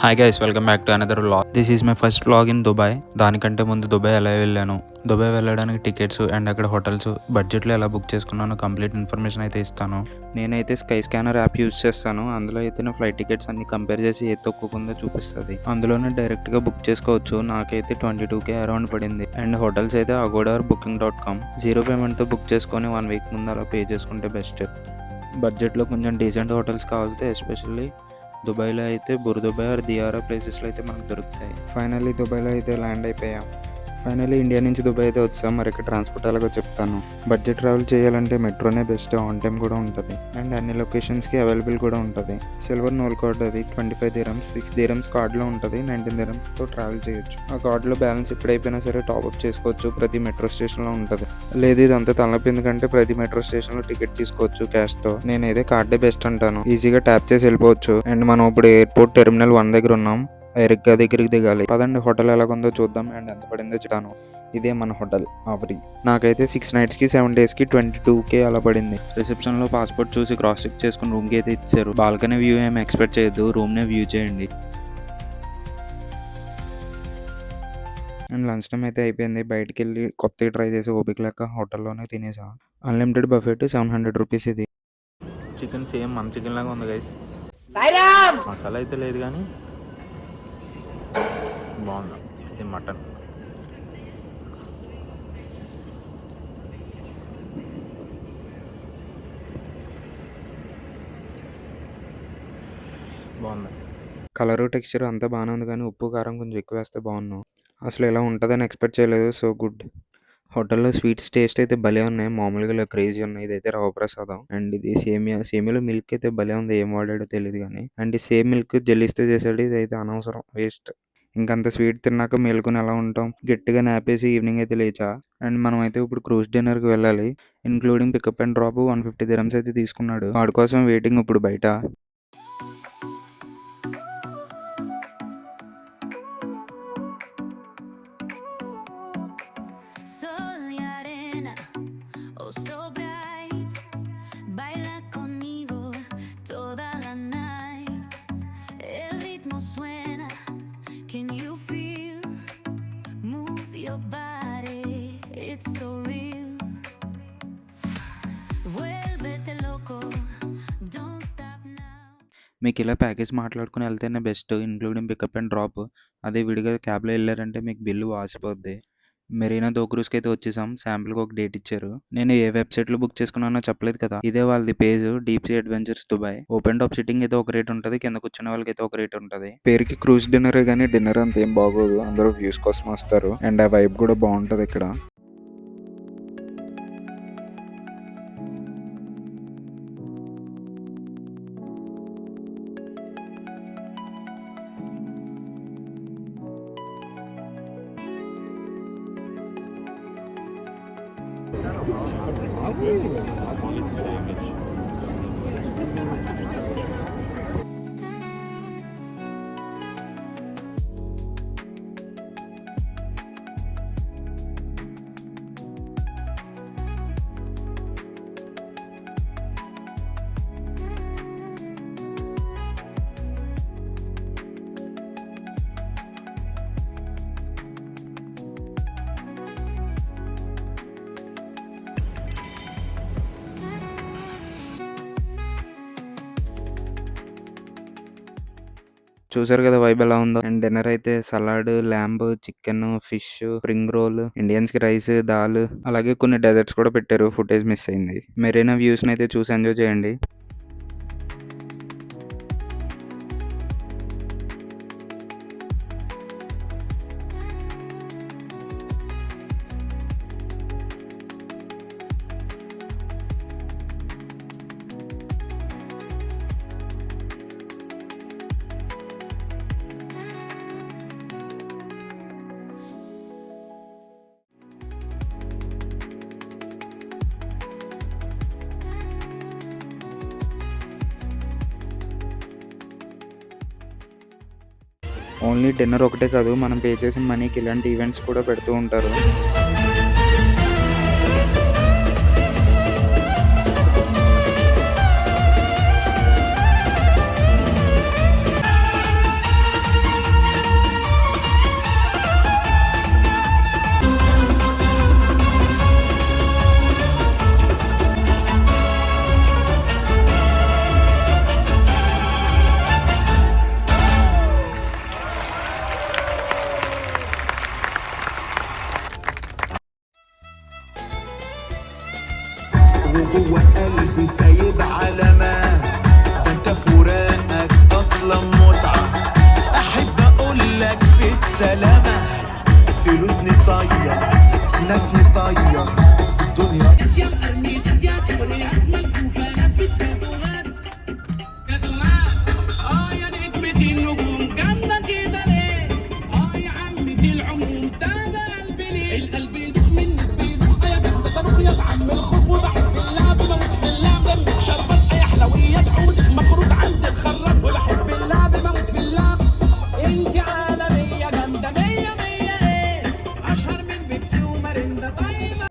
Hi guys, welcome back to another vlog. This is my first vlog in Dubai. దానికంటే ముందు Dubai ఎలా వెళ్ళాను, Dubai వెళ్ళడానికి tickets and అక్కడ హోటల్స్ బడ్జెట్లో ఎలా బుక్ చేసుకున్నానో కంప్లీట్ ఇన్ఫర్మేషన్ అయితే ఇస్తాను. నేనైతే స్కై స్కానర్ యాప్ యూజ్ చేస్తాను. అందులో అయితే నా ఫ్లైట్ టికెట్స్ అన్ని కంపేర్ చేసి ఏ తక్కువకుందో చూపిస్తుంది. అందులోనే డైరెక్ట్గా బుక్ చేసుకోవచ్చు. నాకైతే 22K అరౌండ్ పడింది. అండ్ హోటల్స్ అయితే అగోడా booking.com. జీరో పేమెంట్తో బుక్ చేసుకొని 1 వీక్ ముందు అలా పే చేసుకుంటే బెస్ట్. బడ్జెట్లో కొంచెం డీసెంట్ హోటల్స్ కావాలితే ఎస్పెషల్లీ దుబాయ్లో అయితే బుర్దుబాయ్ ఆర్ దియారా ప్లేసెస్లో అయితే మనకు దొరుకుతాయి. ఫైనల్లీ దుబాయ్లో అయితే ల్యాండ్ అయిపోయాం. ఫైనల్లీ ఇండియా నుంచి దుబాయ్ అయితే వచ్చాం. మరి ఇక్కడ ట్రాన్స్పోర్ట్ ఎలాగో చెప్తాను. బడ్జెట్ ట్రావెల్ చేయాలంటే మెట్రోనే బెస్ట్. ఆన్ టైం కూడా ఉంటుంది అండ్ అన్ని లొకేషన్స్కి అవైలబుల్ కూడా ఉంటుంది. సిల్వర్ నోల్ కార్డ్ అది 25 dirhams, 6 dirhams కార్డ్లో ఉంటుంది. 19 dirhamsతో ట్రావెల్ చేయొచ్చు. ఆ కార్డులో బ్యాలెన్స్ ఎప్పుడైపోయినా సరే టాప్అప్ చేసుకోవచ్చు. ప్రతి మెట్రో స్టేషన్లో ఉంటుంది. లేదు ఇదంతా తలనొప్పి ఎందుకంటే ప్రతి మెట్రో స్టేషన్లో టికెట్ తీసుకోవచ్చు క్యాష్తో. నేనైతే కార్డే బెస్ట్ అంటాను. ఈజీగా ట్యాప్ చేసి వెళ్ళిపోవచ్చు. అండ్ మనం ఇప్పుడు ఎయిర్పోర్ట్ టెర్మినల్ 1 దగ్గర ఉన్నాం. ఎరిగ్గా దగ్గరికి దిగాలి. పదండి హోటల్ ఎలాగుందో చూద్దాం అండ్ ఎంత పడిందో చెప్తాను. ఇదే మన హోటల్ ఆవరి. నాకైతే 6 nights కి 7 daysకి 22K అలా పడింది. రిసెప్షన్ లో పాస్పోర్ట్ చూసి క్రాస్ చెక్ చేసుకుని రూమ్ కి అయితే ఇచ్చారు. బాల్కనీ వ్యూ ఏం ఎక్స్పెక్ట్ చేయొద్దు, రూమ్ నే వ్యూ చేయండి. అండ్ లంచ్ టైం అయితే అయిపోయింది. బయటికి వెళ్ళి కొత్తగా ట్రై చేసి ఓపిక లెక్క హోటల్లోనే తినేసా. అన్లిమిటెడ్ బఫెట్ 700 రూపీస్ ఇది. చికెన్ సేమ్ మన చికెన్ లాగా ఉంది గైస్. మసాలా అయితే లేదు కానీ బాగుంది. ఇది మటన్. బాగుంది. కలరు టెక్స్చర్ అంతా బాగానే ఉంది కానీ ఉప్పు కారం కొంచెం ఎక్కువ వేస్తే బాగున్నాను. అసలు ఇలా ఉంటుందని ఎక్స్పెక్ట్ చేయలేదు. So good. హోటల్లో స్వీట్స్ టేస్ట్ అయితే భలే ఉన్నాయి. మామూలుగా ఇలా క్రేజీ ఉన్నాయి. ఇదైతే రవ్వ ప్రసాదం అండ్ ఇది సేమియాలో మిల్క్ అయితే భలే ఉంది. ఏం వాడాడో తెలియదు కానీ అండ్ ఈ సేమ్ మిల్క్ జెల్లిస్తే చేసాడు. ఇదైతే అనవసరం, వేస్ట్. ఇంకంత స్వీట్ తిన్నాక మేలుకొని ఎలా ఉంటాం. గట్టిగా నాపేసి ఈవినింగ్ అయితే లేచా. అండ్ మనం అయితే ఇప్పుడు క్రూజ్ డిన్నర్కి వెళ్ళాలి. Including pickup and drop 150 dirhams అయితే తీసుకున్నాడు. వాడి కోసం వెయిటింగ్ ఇప్పుడు బయట. Sol y arena, oh so bright, baila conmigo toda la night. El ritmo suena, can you feel? Move your body, it's so real. Vuélvete loco, don't stop now. మీకు ఇలా package మాట్లాడుకుని వెళ్తేనే best. Including pickup and drop. అదే విడిగా క్యాబ్లో వెళ్ళారంటే మీకు bill వాసిపోద్ది. Marina దో క్రూజ్కి అయితే వచ్చేసాం. శాంపుల్కి ఒక డేట్ ఇచ్చారు. నేను ఏ వెబ్సైట్లో బుక్ చేసుకున్నానో చెప్పలేదు కదా. ఇదే వాళ్ళది page, deep sea adventures Dubai. Open top sitting అయితే ఒక రేట్ ఉంటుంది, కింద కూర్చున్న వాళ్ళకి అయితే ఒక రేట్ ఉంటుంది. పేరుకి క్రూజ్ డిన్నరే కానీ డిన్నర్ అంత ఏం బాగోదు. అందరూ వ్యూస్ కోసం వస్తారు అండ్ ఆ వైబ్ కూడా బాగుంటుంది ఇక్కడ. చూసారు కదా వైబ్ ఎలా ఉందో. అండ్ డిన్నర్ అయితే salad, lamb, chicken, fish, spring roll, Indians కి రైస్, దాల్, అలాగే కొన్ని డెజర్ట్స్ కూడా పెట్టారు. ఫుటేజ్ మిస్ అయింది. మెరీనా వ్యూస్ అయితే చూసి ఎంజాయ్ చేయండి. ఓన్లీ డిన్నర్ ఒకటే కాదు, మనం పే చేసిన మనీకి ఇలాంటి ఈవెంట్స్ కూడా పెడుతూ ఉంటారు. سلامة فلوس نطاية ناس نطاية دنيا يا نجمة النجوم جنة كده ليه؟ يا عمة العموم تابع قلبي ليه؟ القلب يدوخ منك بيدوخ يا بنت صاروخ يا بعم الخوف وبحب الله بموت في الله بلمك شربات يا حلويات عودك مفروض عند الخراط وبحب الله بموت في الله انت عالمية جامدة مية مية ايه؟ اشهر من بيبسي وماريندا طيبة.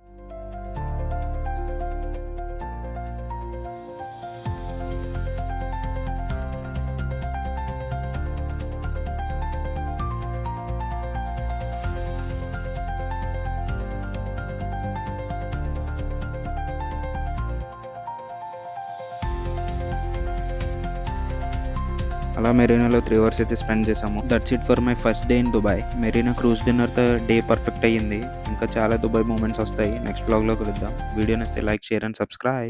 అలా మెరీనాలో 3 అవర్స్ అయితే స్పెండ్ చేసాము. That's it for my first day in Dubai. Marina cruise డిన్నర్తో డే పర్ఫెక్ట్ అయ్యింది. ఇంకా చాలా దుబాయ్ మూమెంట్స్ వస్తాయి. నెక్స్ట్ బ్లాగ్లో కలుద్దాం. వీడియో నచ్చితే లైక్, షేర్ అండ్ సబ్స్క్రైబ్.